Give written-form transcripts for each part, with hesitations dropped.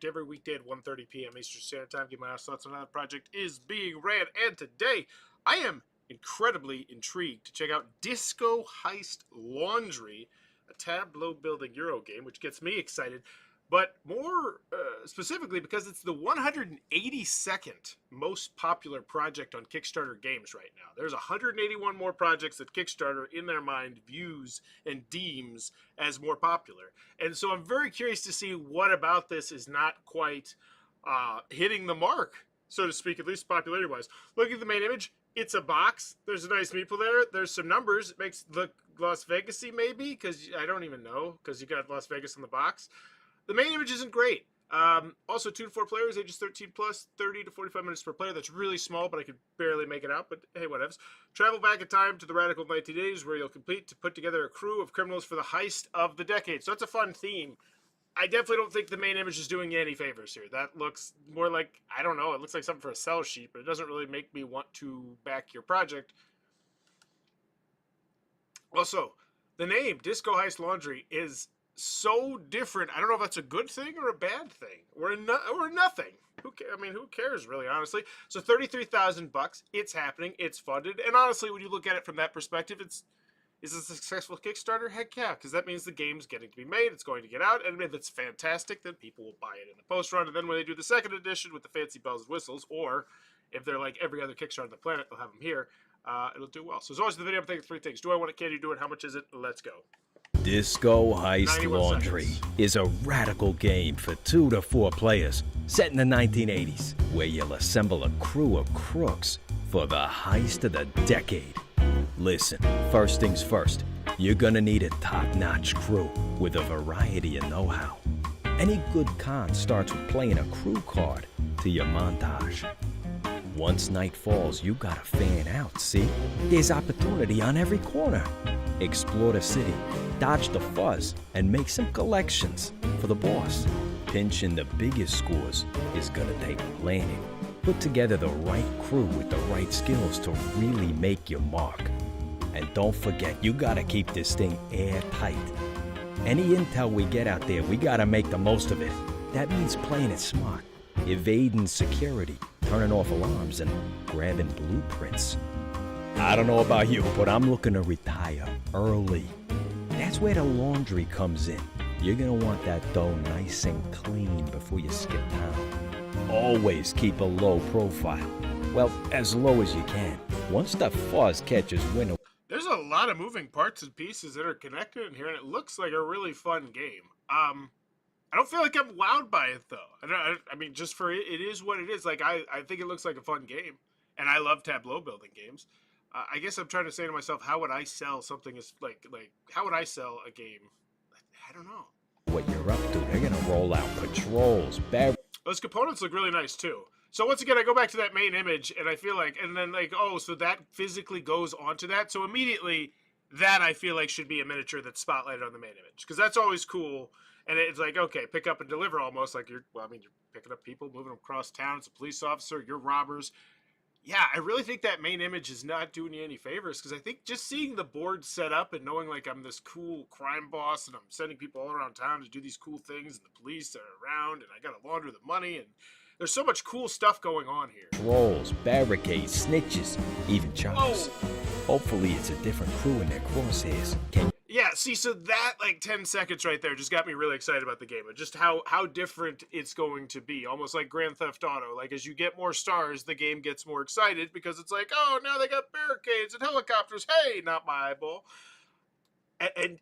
every weekday at 1:30 p.m. Eastern Standard Time. Give my honest thoughts on how the project is being ran. And today, I am incredibly intrigued to check out Disco Heist Laundry, a Tableau building Euro game, which gets me excited. But more specifically, because it's the 182nd most popular project on Kickstarter games right now. There's 181 more projects that Kickstarter, in their mind, views and deems as more popular. And so I'm very curious to see what about this is not quite hitting the mark, so to speak, at least popularity-wise. Look at the main image. It's a box. There's a nice meeple there. There's some numbers. It makes it look Las Vegas-y maybe, because I don't even know, because you got Las Vegas on the box. The main image isn't great. Also, 2 to 4 players, ages 13 plus, 30 to 45 minutes per player. That's really small, but I could barely make it out. But hey, whatevs. Travel back in time to the radical 1980s, where you'll compete to put together a crew of criminals for the heist of the decade. So that's a fun theme. I definitely don't think the main image is doing you any favors here. That looks more like, I don't know, it looks like something for a sell sheet, but it doesn't really make me want to back your project. Also, the name, Disco Heist Laundry, is so different. I don't know if that's a good thing or a bad thing, or nothing. Who cares, really, honestly? So $33,000. It's happening. It's funded, and honestly, when you look at it from that perspective, is it a successful Kickstarter? Heck yeah, because that means the game's getting to be made. It's going to get out, and if it's fantastic, then people will buy it in the post run. And then when they do the second edition with the fancy bells and whistles, or if they're like every other Kickstarter on the planet, they'll have them here. It'll do well. So as always, in the video, I'm thinking 3 things: do I want it? Can you do it? How much is it? Let's go. Disco Heist Laundry is a radical game for 2 to 4 players set in the 1980s, where you'll assemble a crew of crooks for the heist of the decade. Listen, first things first, you're gonna need a top-notch crew with a variety of know-how. Any good con starts with playing a crew card to your montage. Once night falls, you gotta fan out, see? There's opportunity on every corner. Explore the city, dodge the fuzz, and make some collections for the boss. Pinching the biggest scores is gonna take planning. Put together the right crew with the right skills to really make your mark. And don't forget, you gotta keep this thing airtight. Any intel we get out there, we gotta make the most of it. That means playing it smart, evading security, turning off alarms, and grabbing blueprints. I don't know about you, but I'm looking to retire early. That's where the laundry comes in. You're gonna want that dough nice and clean before you skip town. Always keep a low profile. Well, as low as you can. Once the fuzz catches wind. There's a lot of moving parts and pieces that are connected in here, and it looks like a really fun game. I don't feel like I'm wowed by it, though. I mean, just for it is what it is. Like, I think it looks like a fun game, and I love Tableau building games. I guess I'm trying to say to myself, how would I sell something as like how would I sell a game? I don't know. What you're up to? They're gonna roll out patrols. Those components look really nice too. So once again, I go back to that main image, and I feel like, and then like, oh, so that physically goes onto that. So immediately, that I feel like should be a miniature that's spotlighted on the main image, because that's always cool. And it's like, okay, pick up and deliver, almost like you're picking up people, moving them across town. It's a police officer. You're robbers. Yeah, I really think that main image is not doing you any favors, because I think just seeing the board set up and knowing like I'm this cool crime boss and I'm sending people all around town to do these cool things, and the police are around, and I gotta launder the money, and there's so much cool stuff going on here. Trolls, barricades, snitches, even choppers. Hopefully it's a different crew in their crosshairs. Yeah, see, so that, like, 10 seconds right there just got me really excited about the game. And just how different it's going to be. Almost like Grand Theft Auto. Like, as you get more stars, the game gets more excited, because it's like, oh, now they got barricades and helicopters. Hey, not my eyeball. And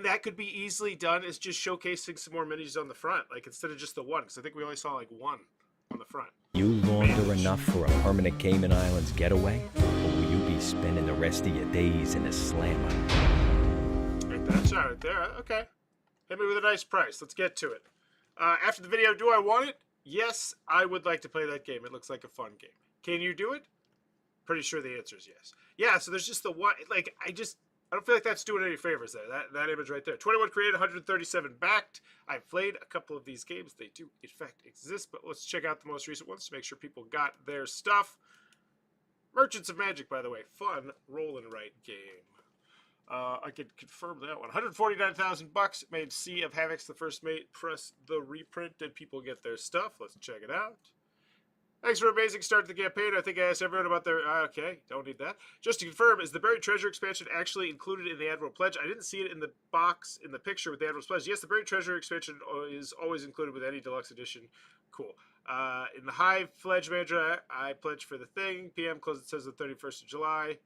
that could be easily done as just showcasing some more minis on the front. Like, instead of just the one. Because I think we only saw, like, one on the front. You launder enough for a permanent Cayman Islands getaway? Or will you be spending the rest of your days in a slammer? That shot right there. Okay. Hit me with a nice price. Let's get to it. After the video, do I want it? Yes, I would like to play that game. It looks like a fun game. Can you do it? Pretty sure the answer is yes. Yeah, so there's just the one. Like, I don't feel like that's doing any favors there. That image right there. 21 created, 137 backed. I've played a couple of these games. They do, in fact, exist. But let's check out the most recent ones to make sure people got their stuff. Merchants of Magic, by the way. Fun roll and write game. I could confirm that one. 149,000 bucks made Sea of Havoc's the first mate. Press the reprint. Did people get their stuff? Let's check it out. Thanks for an amazing start to the campaign. I think I asked everyone about their... okay, don't need that. Just to confirm, is the Buried Treasure expansion actually included in the Admiral Pledge? I didn't see it in the box, in the picture with the Admiral's Pledge. Yes, the Buried Treasure expansion is always included with any deluxe edition. Cool. In the Hive Pledge Manager, I pledged for the thing. PM closed, it says the 31st of July.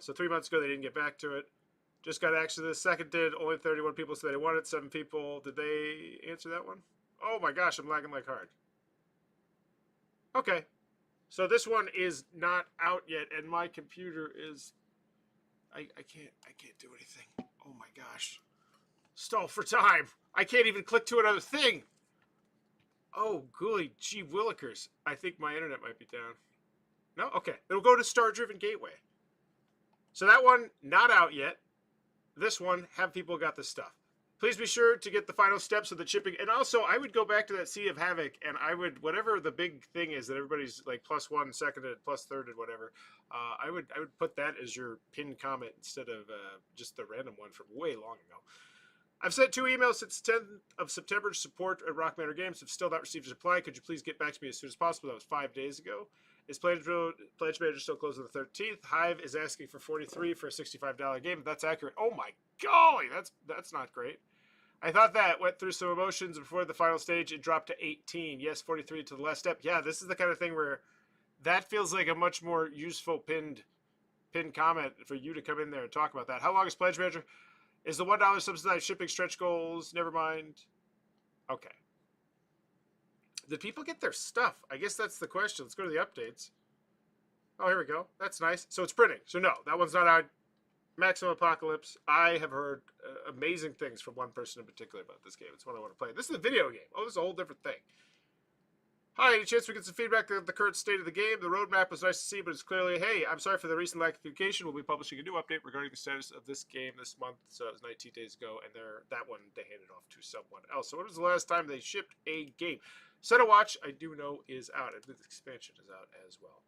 So 3 months ago, they didn't get back to it. Just got access to this. Second did. Only 31 people said they wanted. 7 people. Did they answer that one? Oh my gosh, I'm lagging like hard. Okay. So this one is not out yet, and my computer is... I can't do anything. Oh my gosh. Stall for time. I can't even click to another thing. Oh, golly gee willikers. I think my internet might be down. No? Okay. It'll go to Star Driven Gateway. So that one, not out yet. This one, have people got the stuff. Please be sure to get the final steps of the chipping. And also, I would go back to that Sea of Havoc, and I would, whatever the big thing is that everybody's like +1 seconded, +3rd, whatever, I would put that as your pinned comment instead of just the random one from way long ago. I've sent 2 emails since 10th of September to support at Rock Manor Games. Have still not received a reply. Could you please get back to me as soon as possible? That was 5 days ago. Is Pledge Manager still closed on the 13th? Hive is asking for $43 for a $65 game. If that's accurate. Oh my golly, that's not great. I thought that went through some emotions before the final stage. It dropped to 18. Yes, 43 to the last step. Yeah, this is the kind of thing where that feels like a much more useful pinned comment for you to come in there and talk about that. How long is Pledge Manager? Is the $1 subsidized shipping stretch goals? Never mind. Okay. Did people get their stuff? I guess that's the question. Let's go to the updates. Oh, here we go. That's nice. So it's printing. So no, that one's not out. Maximum Apocalypse. I have heard amazing things from one person in particular about this game. It's one I want to play. This is a video game. Oh, this is a whole different thing. Hi, any chance we get some feedback on the current state of the game? The roadmap was nice to see, but it's clearly, hey, I'm sorry for the recent lack of communication. We'll be publishing a new update regarding the status of this game this month. So it was 19 days ago, and that one they handed off to someone else. So when was the last time they shipped a game? Set a Watch, I do know, is out. I believe the expansion is out as well.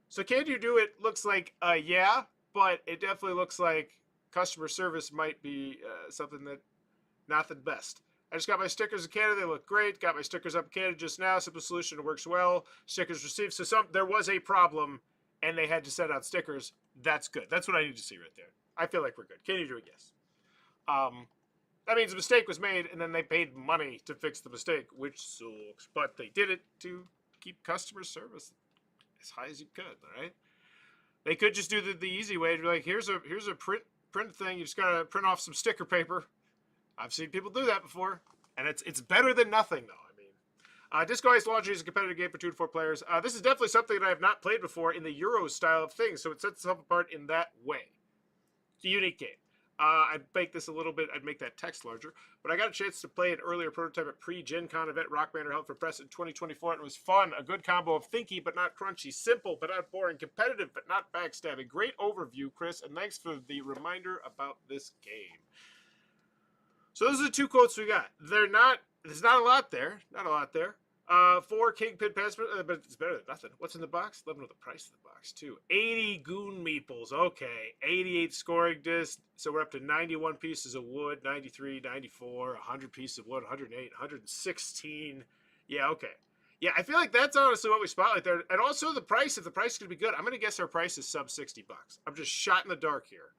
So can you do it? Looks like, yeah, but it definitely looks like customer service might be something that not the best. I just got my stickers in Canada. They look great. Got my stickers up in Canada just now. Simple solution. It works well. Stickers received. So there was a problem, and they had to send out stickers. That's good. That's what I need to see right there. I feel like we're good. Can you do it? Yes. That means a mistake was made, and then they paid money to fix the mistake, which sucks. But they did it to keep customer service as high as you could, right? They could just do the easy way to be like, here's a print thing. You just gotta print off some sticker paper. I've seen people do that before, and it's better than nothing, though. I mean, Disco Heist Laundry is a competitive game for 2 to 4 players. This is definitely something that I have not played before in the Euro style of things, so it sets itself apart in that way. It's a unique game. I'd make this a little bit, I'd make that text larger, but I got a chance to play an earlier prototype at pre-Gen Con event Rock Manor held for press in 2024, and it was fun. A good combo of thinky but not crunchy, simple but not boring, competitive but not backstabbing. Great overview, Chris, and thanks for the reminder about this game. So those are the 2 quotes we got. There's not a lot there. Not a lot there. 4 Kingpin passports, but it's better than nothing. What's in the box? Let me know the price of the box, too. 80 goon meeples. Okay. 88 scoring discs. So we're up to 91 pieces of wood, 93, 94, 100 pieces of wood, 108, 116. Yeah, okay. Yeah, I feel like that's honestly what we spotlight there. And also the price, if the price is going to be good, I'm going to guess our price is sub $60. I'm just shot in the dark here.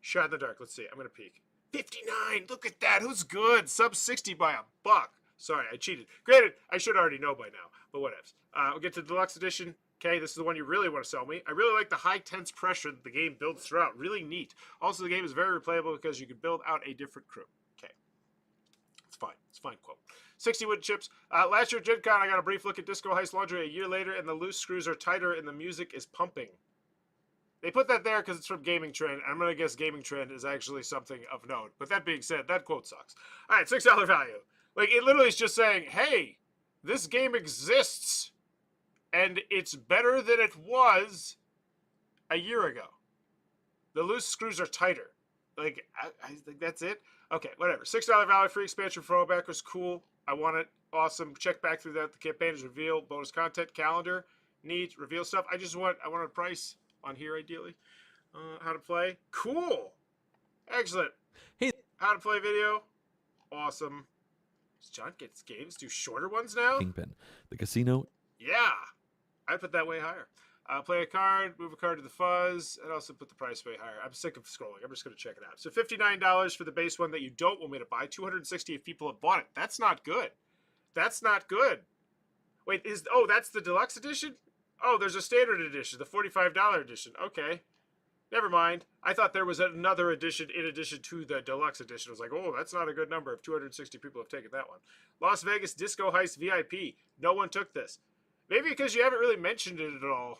Shot in the dark. Let's see. I'm going to peek. 59. Look at that. Who's good? Sub 60 by a $1. Sorry, I cheated. Granted, I should already know by now, but whatevs. We'll get to the deluxe edition. Okay, this is the one you really want to sell me. I really like the high tense pressure that the game builds throughout. Really neat. Also, the game is very replayable because you can build out a different crew. Okay. It's fine. It's fine quote. 60 wood chips. Last year at Gen Con, I got a brief look at Disco Heist Laundry. A year later, and the loose screws are tighter and the music is pumping. They put that there because it's from Gaming Trend. I'm going to guess Gaming Trend is actually something of note. But that being said, that quote sucks. All right, $6 value. Like, it literally is just saying, hey, this game exists, and it's better than it was a year ago. The loose screws are tighter. Like, I think that's it. Okay, whatever. $6 value, free expansion for all backers. Cool. I want it. Awesome. Check back through that. The campaign is revealed. Bonus content, calendar, neat, reveal stuff. I want a price on here, ideally. How to play. Cool. Excellent. Hey, How to play video. Awesome. Does John Gets Games do shorter ones now? Kingpin, the casino. Yeah. I'd put that way higher. Play a card, move a card to the fuzz, and also put the price way higher. I'm sick of scrolling. I'm just going to check it out. So $59 for the base one that you don't want me to buy. 260 if people have bought it. That's not good. That's not good. Wait, that's the deluxe edition? Oh, there's a standard edition, the $45 edition. Okay. Never mind. I thought there was another edition in addition to the deluxe edition. I was like, oh, that's not a good number if 260 people have taken that one. Las Vegas Disco Heist VIP. No one took this. Maybe because you haven't really mentioned it at all.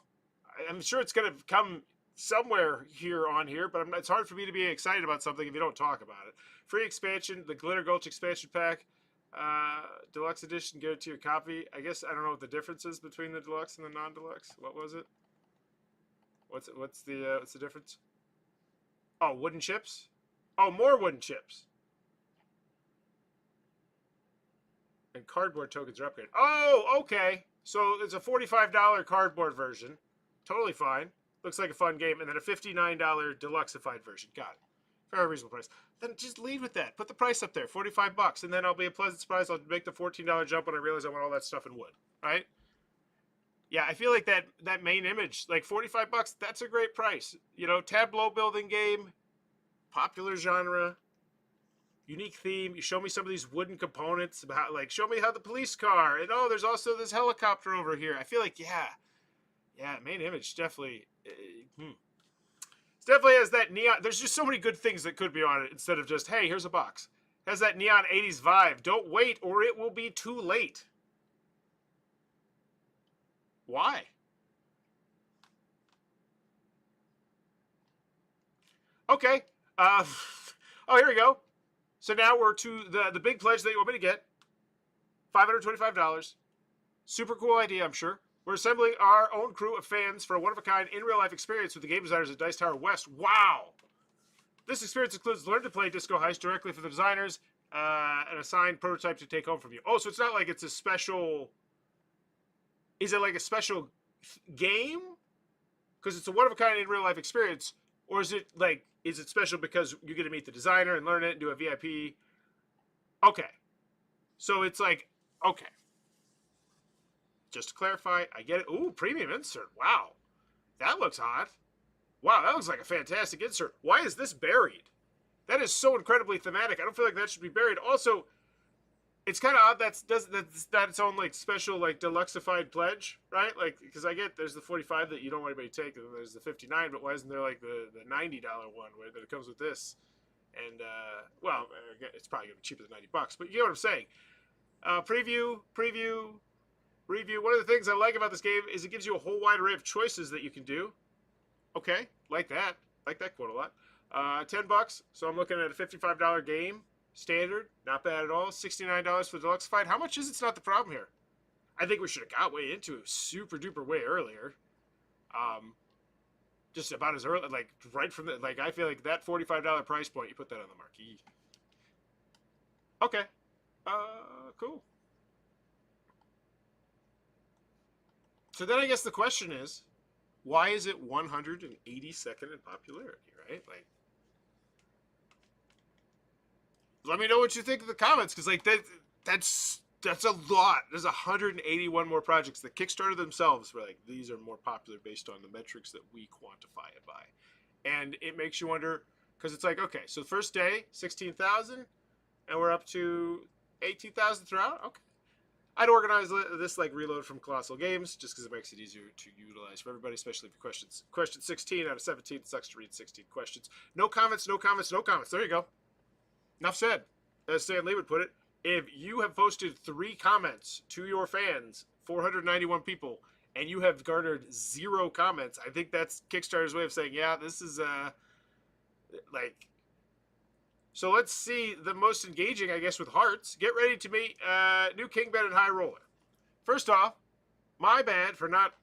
I'm sure it's going to come somewhere on here, but it's hard for me to be excited about something if you don't talk about it. Free expansion, the Glitter Gulch expansion pack. Deluxe edition, guarantee your copy. I guess I don't know what the difference is between the deluxe and the non-deluxe. What was it? What's the difference? Oh, wooden chips. Oh, more wooden chips. And cardboard tokens are upgraded. Oh, okay. So it's a $45 cardboard version. Totally fine. Looks like a fun game. And then a $59 deluxeified version. Got it. Very reasonable price. Then just lead with that. Put the price up there, $45, and then I'll be a pleasant surprise. I'll make the $14 jump when I realize I want all that stuff in wood. Right? Yeah, I feel like that main image, like $45, that's a great price. You know, Tableau building game, popular genre, unique theme. You show me some of these wooden components, about like show me how the police car, and oh, there's also this helicopter over here. I feel like yeah, main image definitely. It definitely has that neon. There's just so many good things that could be on it instead of just hey, here's a box. It has that neon 80s vibe. Don't wait, or it will be too late. Why? Okay. Oh, here we go. So now we're to the big pledge that you want me to get. $525. Super cool idea, I'm sure. We're assembling our own crew of fans for a one-of-a-kind in-real-life experience with the game designers at Dice Tower West. Wow! This experience includes learn to play Disco Heist directly from the designers, an assigned prototype to take home from you. Oh, so it's not like it's a special... Is it like a special game? Because it's a one-of-a-kind in-real-life experience. Or is it like, is it special because you get to meet the designer and learn it and do a VIP? Okay. So it's like, okay. Just to clarify, I get it. Ooh, premium insert. Wow. That looks hot. Wow, that looks like a fantastic insert. Why is this buried? That is so incredibly thematic. I don't feel like that should be buried. Also, it's kind of odd that's its own like special like deluxeified pledge, right? Like because I get there's the 45 that you don't want anybody to take, and then there's the 59. But why isn't there like the $90 one where that it comes with this? And well, it's probably gonna be cheaper than $90, but you get what I'm saying. Preview, review. One of the things I like about this game is it gives you a whole wide array of choices that you can do. Okay, like that quote a lot. $10. So I'm looking at a $55 game. Standard, not bad at all. $69 for the deluxeified. How much is it's not the problem here? I think we should have got way into it super duper way earlier. Just about as early, like right from the, like I feel like that $45 price point, you put that on the marquee. Okay, cool. So then I guess the question is, why is it 182nd in popularity, right? Like, let me know what you think in the comments, because like that's a lot. There's 181 more projects. The Kickstarter themselves were like, these are more popular based on the metrics that we quantify it by. And it makes you wonder, because it's like, okay, so the first day, 16,000, and we're up to 18,000 throughout? Okay. I'd organize this like reload from Colossal Games, just because it makes it easier to utilize for everybody, especially if questions. Question 16 out of 17. It sucks to read 16 questions. No comments, no comments, no comments. There you go. Enough said. As Stan Lee would put it, if you have posted 3 comments to your fans, 491 people, and you have garnered 0 comments, I think that's Kickstarter's way of saying, yeah, this is like. So let's see the most engaging, I guess, with hearts. Get ready to meet new Kingpin and High Roller. First off, my bad for not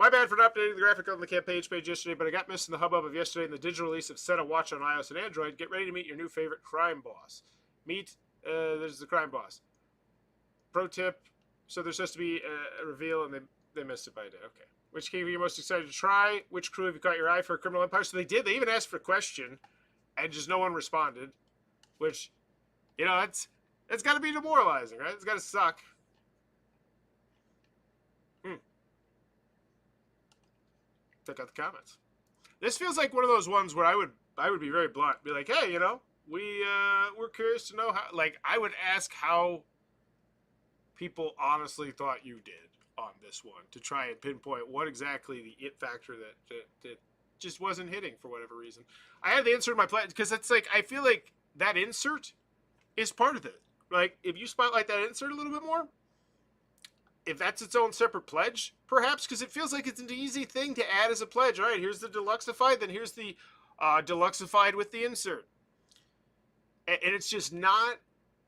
updating the graphic on the campaign page yesterday, but I got missed in the hubbub of yesterday in the digital release of Set a Watch on iOS and Android. Get ready to meet your new favorite crime boss. There's the crime boss. Pro tip, so there's supposed to be a reveal, and they missed it by a day. Okay. Which game are you most excited to try? Which crew have you caught your eye for a Criminal Empire? So they did. They even asked for a question, and just no one responded. Which, you know, it's got to be demoralizing, right? It's got to suck. Check out the comments. This feels like one of those ones where I would be very blunt, be like, hey, you know, we're curious to know how. Like, I would ask how people honestly thought you did on this one to try and pinpoint what exactly the it factor that just wasn't hitting for whatever reason. I had the insert in my plan because it's like I feel like that insert is part of it. Like, if you spotlight that insert a little bit more, if that's its own separate pledge, perhaps, because it feels like it's an easy thing to add as a pledge. All right, here's the Deluxeified, then here's the Deluxeified with the insert. And it's just not,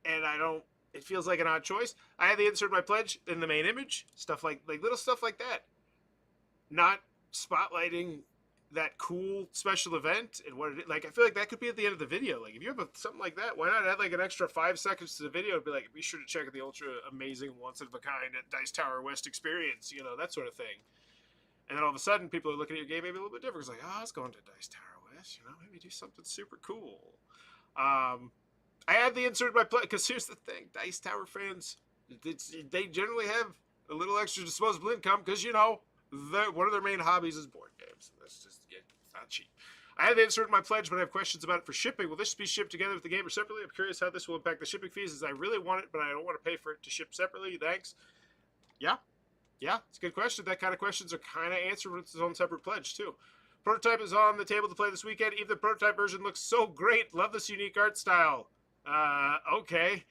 and I don't, it feels like an odd choice. I had the insert in my pledge, then the main image, stuff like little stuff like that. Not spotlighting that cool special event and what it is. Like, I feel like that could be at the end of the video. Like, if you have something like that, why not add like an extra 5 seconds to the video and be like, be sure to check out the ultra amazing once of a kind at Dice Tower West experience, you know, that sort of thing. And then all of a sudden people are looking at your game maybe a little bit different. It's like, oh, I was going to Dice Tower West, you know, maybe do something super cool. I had the insert in my play because here's the thing, Dice Tower fans, they generally have a little extra disposable income because, you know, one of their main hobbies is board games. That's just, yeah, it's not cheap. I have the insert in my pledge, but I have questions about it for shipping. Will this be shipped together with the game or separately? I'm curious how this will impact the shipping fees, as I really want it, but I don't want to pay for it to ship separately. Thanks. Yeah, it's a good question. That kind of questions are kind of answered with its own separate pledge, too. Prototype is on the table to play this weekend. Even the prototype version looks so great. Love this unique art style. Okay.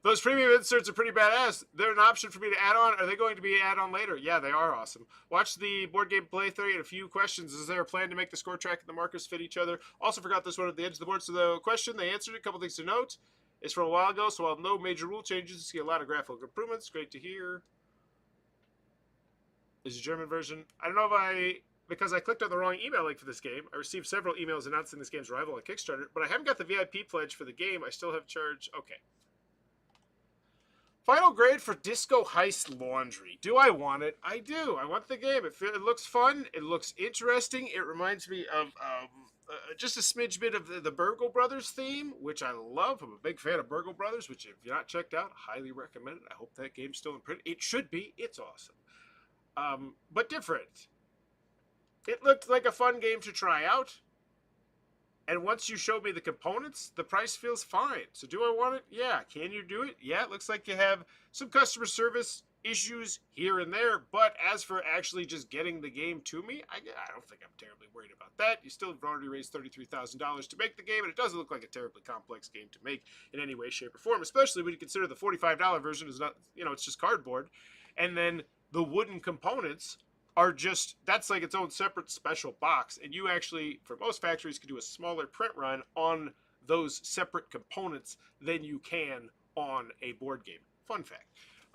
Those premium inserts are pretty badass. They're an option for me to add on. Are they going to be add on later? Yeah, they are awesome. Watch the board game playthrough and a few questions. Is there a plan to make the score track and the markers fit each other? Also forgot this one at the edge of the board. So the question, they answered it. A couple things to note. It's from a while ago, so while no major rule changes, you see a lot of graphical improvements. Great to hear. Is a German version. I don't know if because I clicked on the wrong email link for this game. I received several emails announcing this game's arrival on Kickstarter, but I haven't got the VIP pledge for the game. I still have charge. Okay. Final grade for Disco Heist Laundry. Do I want it? I do. I want the game. It looks fun. It looks interesting. It reminds me of just a smidge bit of the Burgle Brothers theme, which I love. I'm a big fan of Burgle Brothers, which if you're not checked out, highly recommend it. I hope that game's still in print. It should be. It's awesome. But different. It looked like a fun game to try out. And once you showed me the components, the price feels fine. So do I want it? Yeah. Can you do it? Yeah, it looks like you have some customer service issues here and there. But as for actually just getting the game to me, I don't think I'm terribly worried about that. You still have already raised $33,000 to make the game, and it doesn't look like a terribly complex game to make in any way, shape, or form, especially when you consider the $45 version is not, you know, it's just cardboard. And then the wooden components are just, that's like its own separate special box, and you actually, for most factories, can do a smaller print run on those separate components than you can on a board game. Fun fact.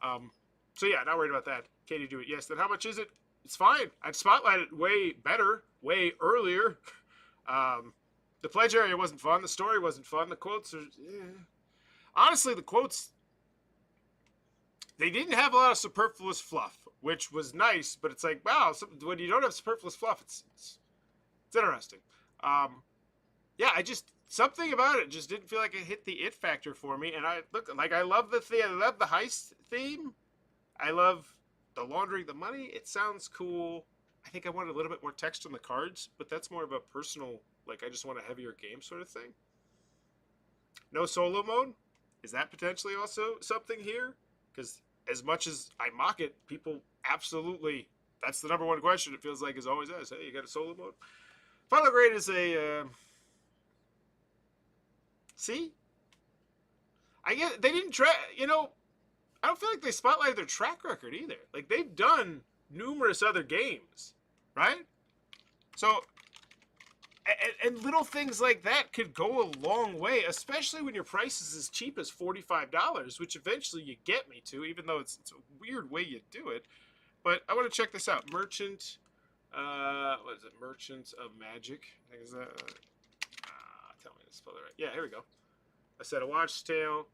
So yeah, not worried about that. Can you do it? Yes. Then how much is it? It's fine. I'd spotlight it way better, way earlier. The pledge area wasn't fun. The story wasn't fun. The quotes are, honestly, the quotes, they didn't have a lot of superfluous fluff, which was nice, but it's like, wow, when you don't have superfluous fluff, it's interesting. Yeah, something about it just didn't feel like it hit the it factor for me. And I love I love the heist theme. I love the laundering the money. It sounds cool. I think I wanted a little bit more text on the cards, but that's more of a personal, like, I just want a heavier game sort of thing. No solo mode? Is that potentially also something here? Because as much as I mock it, people absolutely, that's the number one question it feels like is always asked. Hey, you got a solo mode? Final grade is a C. I guess they didn't try, you know, I don't feel like they spotlighted their track record either. Like, they've done numerous other games, right? So, and little things like that could go a long way, especially when your price is as cheap as $45, which eventually you get me to, even though it's a weird way you do it. But I want to check this out. Merchant, what is it? Merchants of Magic. I think is that. Tell me to spell it right. Yeah, here we go. A set of watch tail.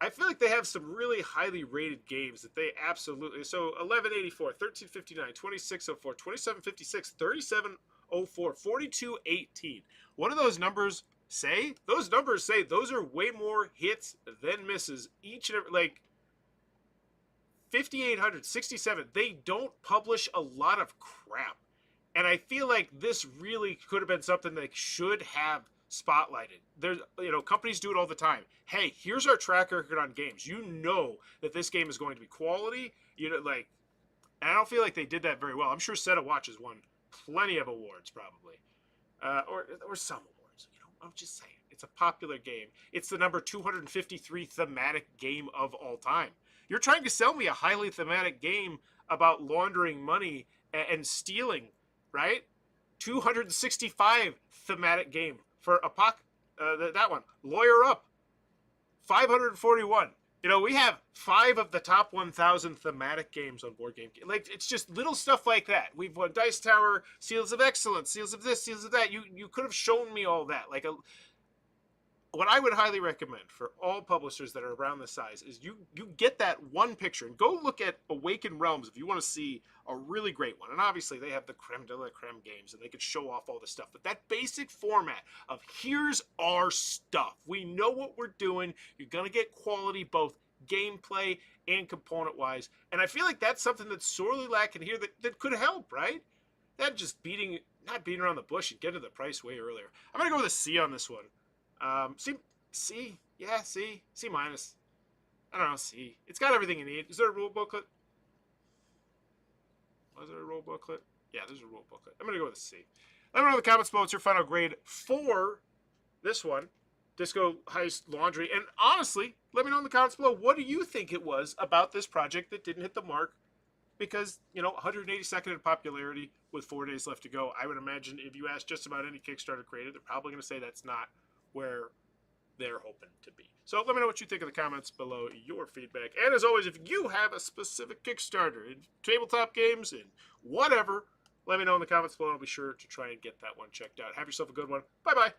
I feel like they have some really highly rated games that they absolutely. So 1184, 1359, 2604, 2756, 3704, 4218. What do those numbers say? Those numbers say those are way more hits than misses. Each and every, like 5800, 67. They don't publish a lot of crap. And I feel like this really could have been something they should have spotlighted. There's, companies do it all the time. Hey, here's our track record on games. You know that this game is going to be quality. And I don't feel like they did that very well. I'm sure Set of Watches won plenty of awards, probably, or some awards. I'm just saying, it's a popular game. It's the number 253 thematic game of all time. You're trying to sell me a highly thematic game about laundering money and stealing, right? 265 thematic game for that one. Lawyer Up, 541. We have 5 of the top 1,000 thematic games on Board Game. Like, it's just little stuff like that. We've won Dice Tower, Seals of Excellence, Seals of this, Seals of that. You could have shown me all that. What I would highly recommend for all publishers that are around this size is you get that one picture and go look at Awakened Realms if you want to see a really great one. And obviously they have the creme de la creme games and they can show off all this stuff. But that basic format of here's our stuff. We know what we're doing. You're going to get quality both gameplay and component wise. And I feel like that's something that's sorely lacking here that could help, right? That just not beating around the bush and getting to the price way earlier. I'm going to go with a C on this one. C minus. I don't know, C. It's got everything you need. Is there a rule booklet? Was there a rule booklet? Yeah, there's a rule booklet. I'm going to go with a C. Let me know in the comments below what's your final grade for this one, Disco Heist Laundry. And honestly, let me know in the comments below, what do you think it was about this project that didn't hit the mark? Because, 182nd in popularity with 4 days left to go. I would imagine if you ask just about any Kickstarter creator, they're probably going to say that's not where they're hoping to be. So let me know what you think in the comments below, your feedback. And as always, if you have a specific Kickstarter in tabletop games and whatever, let me know in the comments below. I'll be sure to try and get that one checked out. Have yourself a good one. Bye-bye.